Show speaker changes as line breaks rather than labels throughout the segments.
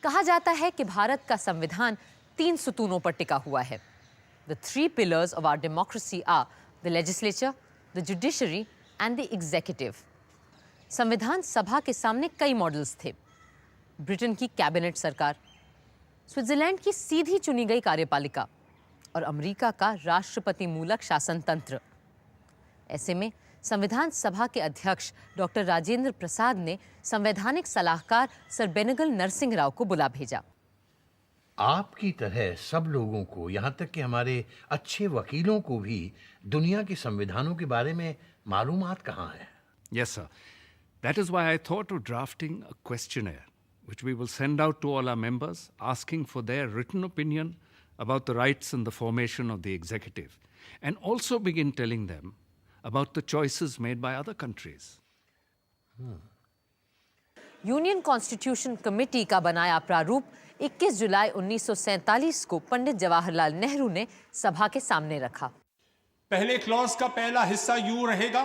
कहा जाता है कि भारत का संविधान 3 सुतूनों पर टिका हुआ है। The 3 pillars of our democracy are the legislature, the judiciary and the executive. संविधान सभा के सामने कई मॉडल्स थे। ब्रिटेन की कैबिनेट सरकार, स्विट्जरलैंड की सीधी चुनी गई कार्यपालिका और अमेरिका का राष्ट्रपति मूलक शासन तंत्र। ऐसे में संविधान सभा के अध्यक्ष डॉक्टर राजेंद्र प्रसाद ने संवैधानिक सलाहकार सर बेनेगल नरसिंह राव को बुला भेजा।
आपकी तरह सब लोगों को, यहाँ तक कि हमारे अच्छे वकीलों को भी दुनिया के संविधानों के बारे में मालूमात कहाँ है?
Yes, sir. That is why I thought of drafting a questionnaire, which we will send out to all our members, asking for their written opinion about the rights and the formation of the executive, and also begin telling them about the choices made by other countries.
Union constitution committee का बनाया प्रारूप 21 जुलाई 1947 को पंडित जवाहरलाल नेहरू ने सभा के सामने रखा।
पहले क्लॉज का पहला हिस्सा यूं रहेगा,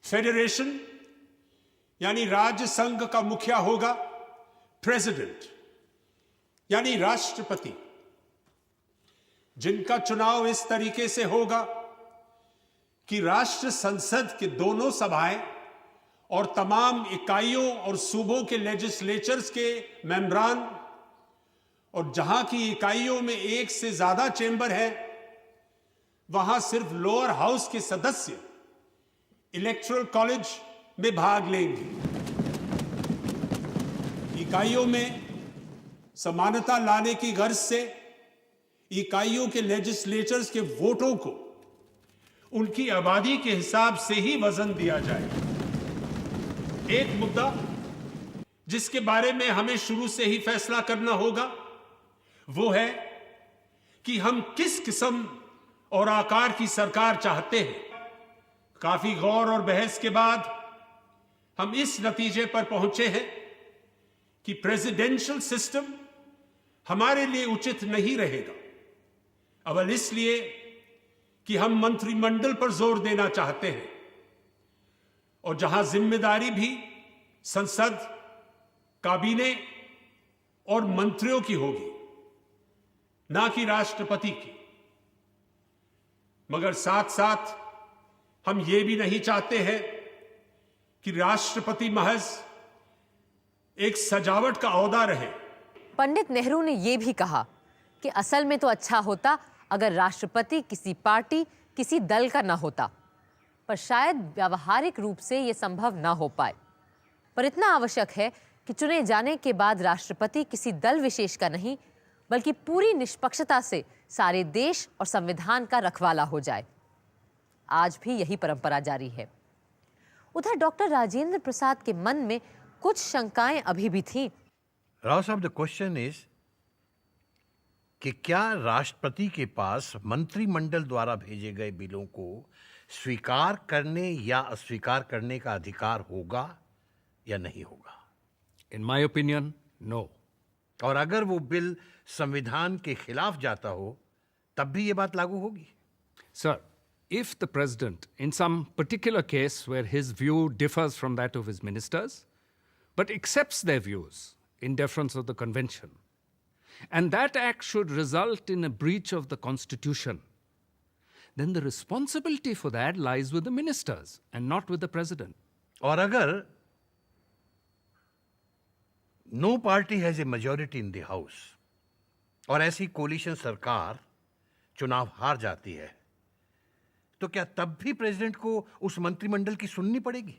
फेडरेशन यानी राज्य संघ का मुखिया होगा प्रेसिडेंट यानी राष्ट्रपति, जिनका चुनाव इस तरीके से होगा कि राष्ट्र संसद के दोनों सभाएं और तमाम इकाइयों और सूबों के लेजिस्लेचर्स के मेंबरान, और जहां की इकाइयों में एक से ज्यादा चेंबर है वहां सिर्फ लोअर हाउस के सदस्य इलेक्टोरल कॉलेज में भाग लेंगे। इकाइयों में समानता लाने की गर्ज से इकाइयों के लेजिस्लेचर्स के वोटों को उनकी आबादी के हिसाब से ही वजन दिया जाए। एक मुद्दा जिसके बारे में हमें शुरू से ही फैसला करना होगा वो है कि हम किस किस्म और आकार की सरकार चाहते हैं। काफी गौर और बहस के बाद हम इस नतीजे पर पहुंचे हैं कि प्रेसिडेंशियल सिस्टम हमारे लिए उचित नहीं रहेगा, अव्वल इसलिए कि हम मंत्रिमंडल पर जोर देना चाहते हैं और जहां जिम्मेदारी भी संसद, काबीने और मंत्रियों की होगी, ना कि राष्ट्रपति की। मगर साथ साथ हम ये भी नहीं चाहते हैं कि राष्ट्रपति महज एक सजावट का ओहदा रहे।
पंडित नेहरू ने यह भी कहा कि असल में तो अच्छा होता अगर राष्ट्रपति किसी पार्टी, किसी दल का न होता, पर शायद व्यावहारिक रूप से यह संभव न हो पाए। पर इतना आवश्यक है कि चुने जाने के बाद राष्ट्रपति किसी दल विशेष का नहीं, बल्कि पूरी निष्पक्षता से सारे देश और संविधान का रखवाला हो जाए। आज भी यही परंपरा जारी है। उधर डॉक्टर राजेंद्र प्रसाद के मन में कुछ शंकाएं अभी भी थीं।
राव साहब, द क्वेश्चन इज कि क्या राष्ट्रपति के पास मंत्रिमंडल द्वारा भेजे गए बिलों को स्वीकार करने या अस्वीकार करने का अधिकार होगा या नहीं होगा?
In my opinion, no.
और अगर वो बिल संविधान के खिलाफ जाता हो तब भी ये बात लागू होगी?
Sir, if the president, in some particular case where his view differs from that of his ministers, but accepts their views in deference of the convention, and that act should result in a breach of the constitution, then the responsibility for that lies with the ministers and not with the president.
और अगर no party has a majority in the house और ऐसी collision सरकार चुनाव हार जाती है, तो क्या तब भी प्रेसिडेंट को उस मंत्रिमंडल की सुननी पड़ेगी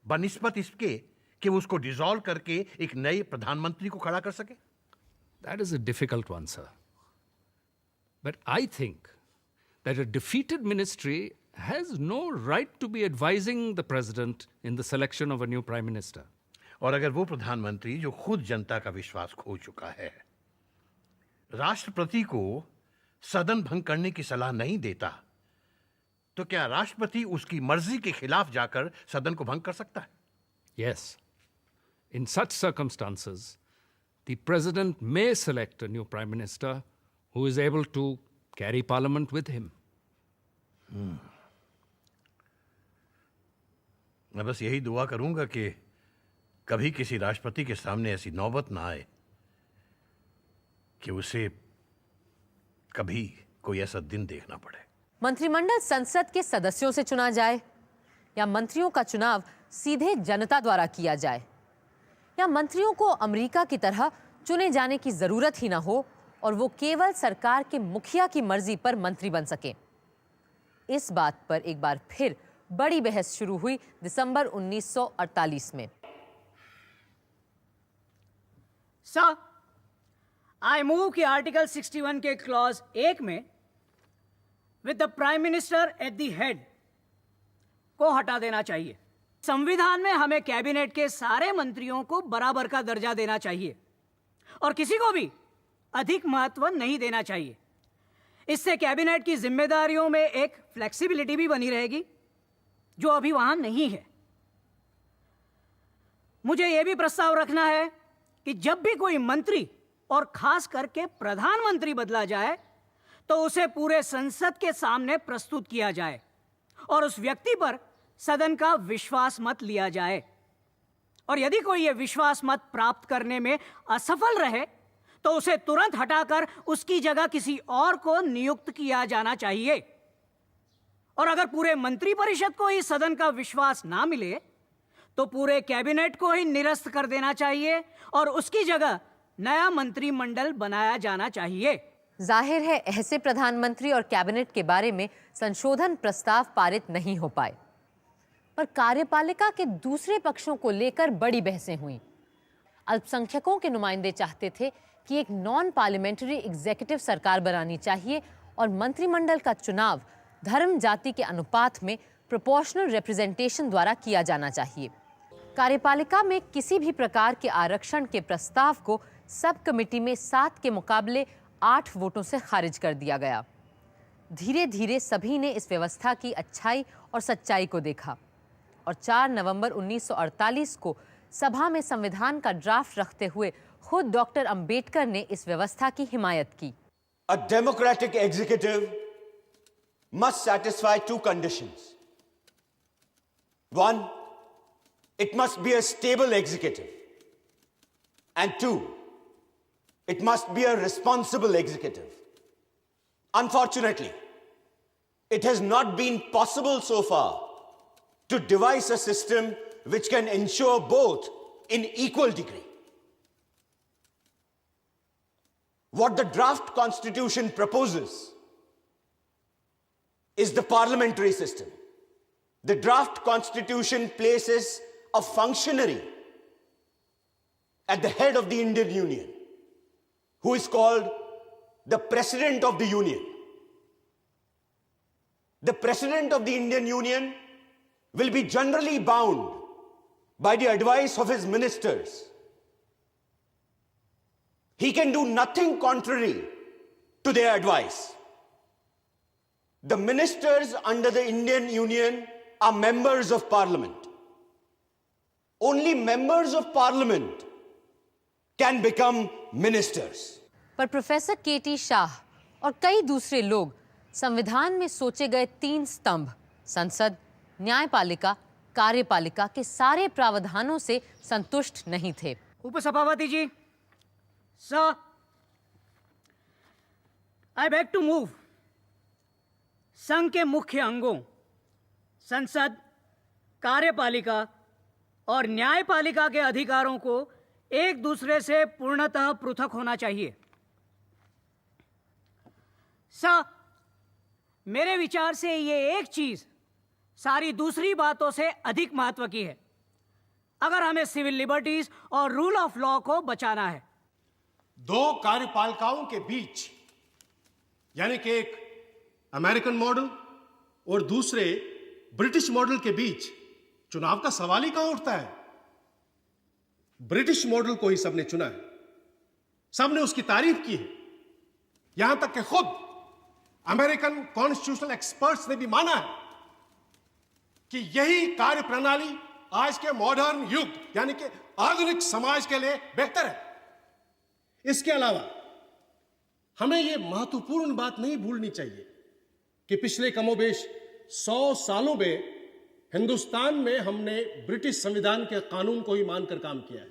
बनिस्बत इसके कि वो उसको डिसॉल्व करके एक नए प्रधानमंत्री को खड़ा कर सके?
That is a difficult one, sir. But I think that a defeated ministry has no right to be advising the president in the selection of a new prime minister.
और अगर वो प्रधानमंत्री जो खुद जनता का विश्वास खो चुका है राष्ट्रपति को सदन भंग करने की सलाह नहीं देता, तो क्या राष्ट्रपति उसकी मर्जी के खिलाफ जाकर सदन को भंग कर सकता है?
Yes. In such circumstances, the president may select a new prime minister who is able to carry parliament with him.
मैं बस यही दुआ करूंगा कि कभी किसी राष्ट्रपति के सामने ऐसी नौबत ना आए कि उसे कभी कोई ऐसा दिन देखना पड़े।
मंत्रिमंडल संसद के सदस्यों से चुना जाए या मंत्रियों का चुनाव सीधे जनता द्वारा किया जाए या मंत्रियों को अमेरिका की तरह चुने जाने की जरूरत ही ना हो और वो केवल सरकार के मुखिया की मर्जी पर मंत्री बन सके। इस बात पर एक बार फिर बड़ी बहस शुरू हुई दिसंबर 1948 में।
सर, आई मूव कि आर्टिकल 61 के क्लॉज 1 में with the prime minister at the head को हटा देना चाहिए। संविधान में हमें कैबिनेट के सारे मंत्रियों को बराबर का दर्जा देना चाहिए और किसी को भी अधिक महत्व नहीं देना चाहिए। इससे कैबिनेट की जिम्मेदारियों में एक फ्लेक्सिबिलिटी भी बनी रहेगी जो अभी वहां नहीं है। मुझे यह भी प्रस्ताव रखना है कि जब भी कोई मंत्री और खास करके प्रधानमंत्री बदला जाए तो उसे पूरे संसद के सामने प्रस्तुत किया जाए और उस व्यक्ति पर सदन का विश्वास मत लिया जाए और यदि कोई यह विश्वास मत प्राप्त करने में असफल रहे तो उसे तुरंत हटाकर उसकी जगह किसी और को नियुक्त किया जाना चाहिए। और अगर पूरे मंत्रिपरिषद को ही सदन का विश्वास ना मिले तो पूरे कैबिनेट को ही निरस्त कर देना चाहिए और उसकी जगह नया मंत्रिमंडल बनाया जाना चाहिए।
जाहिर है ऐसे प्रधानमंत्री और कैबिनेट के बारे में संशोधन प्रस्ताव पारित नहीं हो पाए, पर कार्यपालिका के दूसरे पक्षों को लेकर बड़ी बहसें हुईं। अल्पसंख्यकों के नुमाइंदे चाहते थे कि एक नॉन पार्लियामेंट्री एग्जीक्यूटिव सरकार बनानी चाहिए और मंत्रिमंडल का चुनाव धर्म जाति के अनुपात में प्रोपोर्शनल रिप्रेजेंटेशन द्वारा किया जाना चाहिए। कार्यपालिका में किसी भी प्रकार के आरक्षण के प्रस्ताव को सब कमेटी में 7 के मुकाबले 8 वोटों से खारिज कर दिया गया। धीरे धीरे सभी ने इस व्यवस्था की अच्छाई और सच्चाई को देखा और 4 नवंबर 1948 को सभा में संविधान का ड्राफ्ट रखते हुए खुद डॉक्टर अंबेडकर ने इस व्यवस्था की हिमायत की।
A democratic executive must satisfy 2 conditions. 1, it must be a stable executive. And 2, it must be a responsible executive. Unfortunately, it has not been possible so far to devise a system which can ensure both in equal degree. What the draft constitution proposes is the parliamentary system. The draft constitution places a functionary at the head of the Indian Union who is called the President of the Union. The President of the Indian Union will be generally bound by the advice of his ministers. He can do nothing contrary to their advice. The ministers under the Indian Union are members of parliament. Only members of parliament can become ministers.
पर professor केटी शाह और कई दूसरे लोग संविधान में सोचे गए 3 स्तंभ संसद, न्यायपालिका, कार्यपालिका के सारे प्रावधानों से संतुष्ट नहीं थे।
उपसभापति ji, sir, I beg to move संघ के मुख्य अंगों संसद, कार्यपालिका और न्यायपालिका के अधिकारों को एक दूसरे से पूर्णतः पृथक होना चाहिए। सर, मेरे विचार से ये एक चीज सारी दूसरी बातों से अधिक महत्व की है अगर हमें सिविल लिबर्टीज और रूल ऑफ लॉ को बचाना है।
2 कार्यपालिकाओं के बीच यानी कि एक अमेरिकन मॉडल और दूसरे ब्रिटिश मॉडल के बीच चुनाव का सवाल ही कहां उठता है। ब्रिटिश मॉडल को ही सबने चुना है, सबने उसकी तारीफ की है, यहां तक कि खुद अमेरिकन कॉन्स्टिट्यूशनल एक्सपर्ट्स ने भी माना है कि यही कार्य प्रणाली आज के मॉडर्न युग यानी कि आधुनिक समाज के लिए बेहतर है। इसके अलावा हमें यह महत्वपूर्ण बात नहीं भूलनी चाहिए कि पिछले कमोबेश 100 सालों में
हिंदुस्तान में हमने ब्रिटिश संविधान के कानून को ही मानकर काम किया है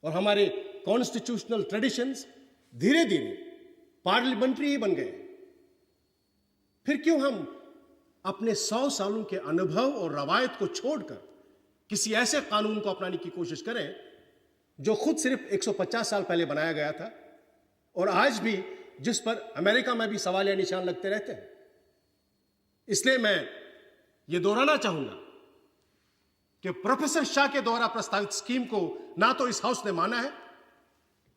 और हमारे कॉन्स्टिट्यूशनल ट्रेडिशंस धीरे धीरे पार्लियामेंट्री ही बन गए। फिर क्यों हम अपने 100 सालों के अनुभव और रवायत को छोड़कर किसी ऐसे कानून को अपनाने की कोशिश करें जो खुद सिर्फ 150 साल पहले बनाया गया था और आज भी जिस पर अमेरिका में भी सवाल या निशान लगते रहते हैं। इसलिए मैं यह दोहराना चाहूंगा कि प्रोफेसर शाह के द्वारा प्रस्तावित स्कीम को ना तो इस हाउस ने माना है,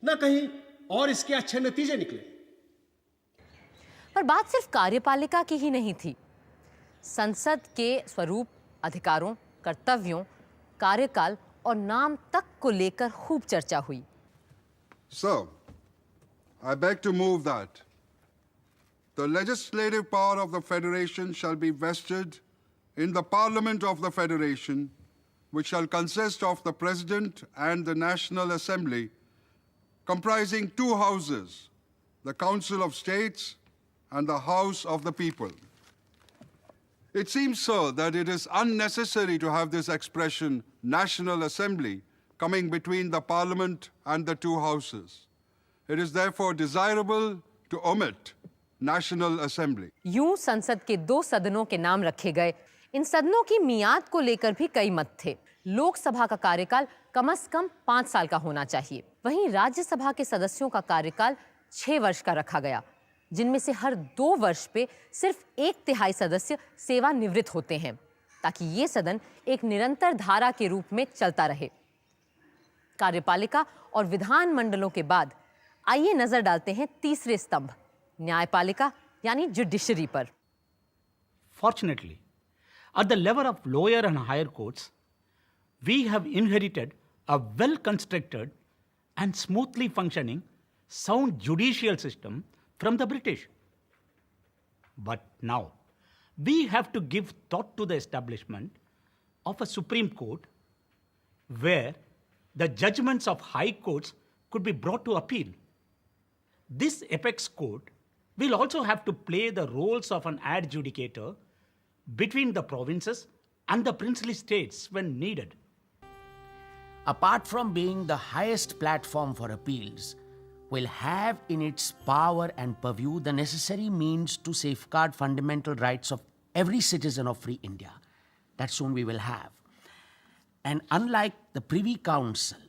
ना कहीं और इसके अच्छे नतीजे निकले।
पर बात सिर्फ कार्यपालिका की ही नहीं थी। संसद के स्वरूप, अधिकारों, कर्तव्यों, कार्यकाल और नाम तक को लेकर खूब चर्चा हुई।
So, I beg to move that the legislative power of the Federation shall be vested in the Parliament of the Federation, which shall consist of the President and the National Assembly, comprising two houses, the Council of States and the House of the People. It seems, sir, that it is unnecessary to have this expression, National Assembly, coming between the Parliament and the two houses. It is therefore desirable to omit National Assembly.
यूं संसद के 2 सदनों के नाम रखे गए। इन सदनों की मियाद को लेकर भी कई मत थे। लोकसभा का कार्यकाल कम से कम 5 साल का होना चाहिए। वहीं राज्यसभा के सदस्यों का कार्यकाल 6 वर्ष का रखा गया, जिनमें से हर 2 वर्ष पे सिर्फ 1/3 सदस्य सेवानिवृत्त होते हैं, ताकि ये सदन एक निरंतर धारा के रूप में चलता रहे। कार्यपालिका और विधान मंडलों के बाद आइए नजर डालते हैं तीसरे स्तंभ, न्यायपालिका यानी जुडिशरी पर।
Fortunately, at the level of lower and higher courts, we have inherited a well-constructed and smoothly functioning sound judicial system from the British. But now, we have to give thought to the establishment of a Supreme Court where the judgments of high courts could be brought to appeal. This apex court will also have to play the roles of an adjudicator between the provinces and the princely states when needed.
Apart from being the highest platform for appeals, will have in its power and purview the necessary means to safeguard fundamental rights of every citizen of free India. That soon we will have. And unlike the Privy Council,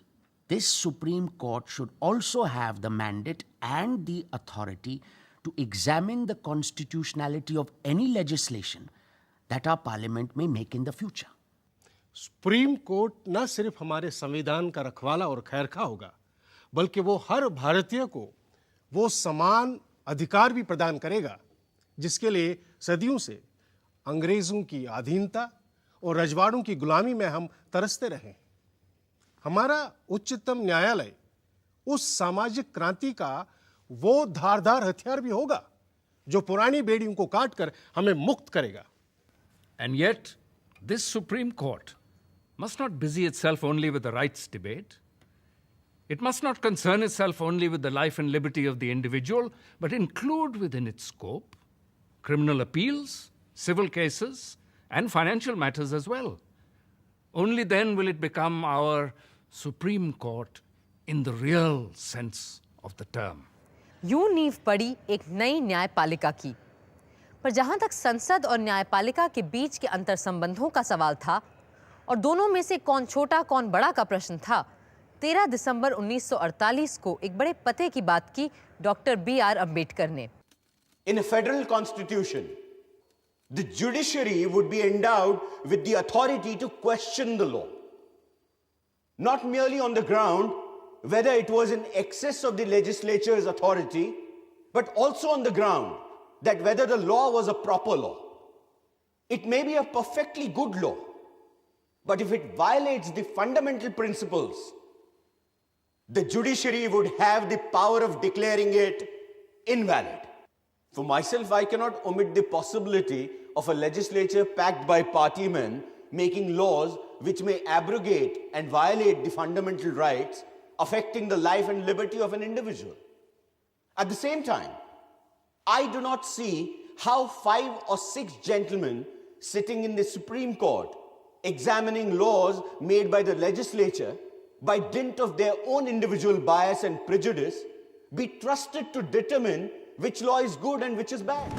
this Supreme Court should also have the mandate and the authority to examine the constitutionality of any legislation that our parliament may make in the future.
Supreme court न सिर्फ हमारे संविधान का रखवाला और खैरखा होगा, बल्कि वो हर भारतीय को वो समान अधिकार भी प्रदान करेगा जिसके लिए सदियों से अंग्रेजों की अधीनता और रजवाड़ों की गुलामी में हम तरसते रहे। हमारा उच्चतम न्यायालय उस सामाजिक क्रांति का वो धारदार हथियार भी होगा जो पुरानी बेड़ियों को काटकर हमें मुक्त करेगा।
And yet, this Supreme Court must not busy itself only with the rights debate. It must not concern itself only with the life and liberty of the individual, but include within its scope criminal appeals, civil cases, and financial matters as well. Only then will it become our Supreme Court in the real sense of the term.
यूं नींव पड़ी एक नई न्यायपालिका की। पर जहां तक संसद और न्यायपालिका के बीच के अंतर संबंधों का सवाल था और दोनों में से कौन छोटा कौन बड़ा का प्रश्न था, 13 दिसंबर 1948 को एक बड़े पते की बात की डॉक्टर B.R. अम्बेडकर ने।
In a federal constitution, the judiciary would be endowed with the authority to question the law, not merely on the ground whether it was in excess of the legislature's authority, but also on the ground that whether the law was a proper law. It may be a perfectly good law, but if it violates the fundamental principles, the judiciary would have the power of declaring it invalid. For myself, I cannot omit the possibility of a legislature packed by partymen making laws which may abrogate and violate the fundamental rights affecting the life and liberty of an individual. At the same time, I do not see how 5 or 6 gentlemen sitting in the Supreme Court, examining laws made by the legislature, by dint of their own individual bias and prejudice, be trusted to determine which law is good and which is bad.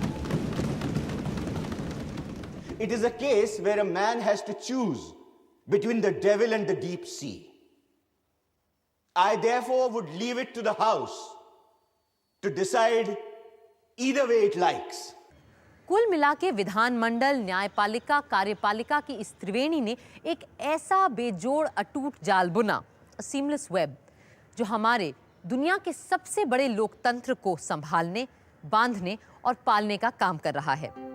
It is a case where a man has to choose between the devil and the deep sea. I therefore would leave it to the House to decide either way it likes.
कुल मिला के विधानमंडल, न्यायपालिका, कार्यपालिका की इस त्रिवेणी ने एक ऐसा बेजोड़ अटूट जाल बुना, सीमलेस वेब, जो हमारे दुनिया के सबसे बड़े लोकतंत्र को संभालने, बांधने और पालने का काम कर रहा है।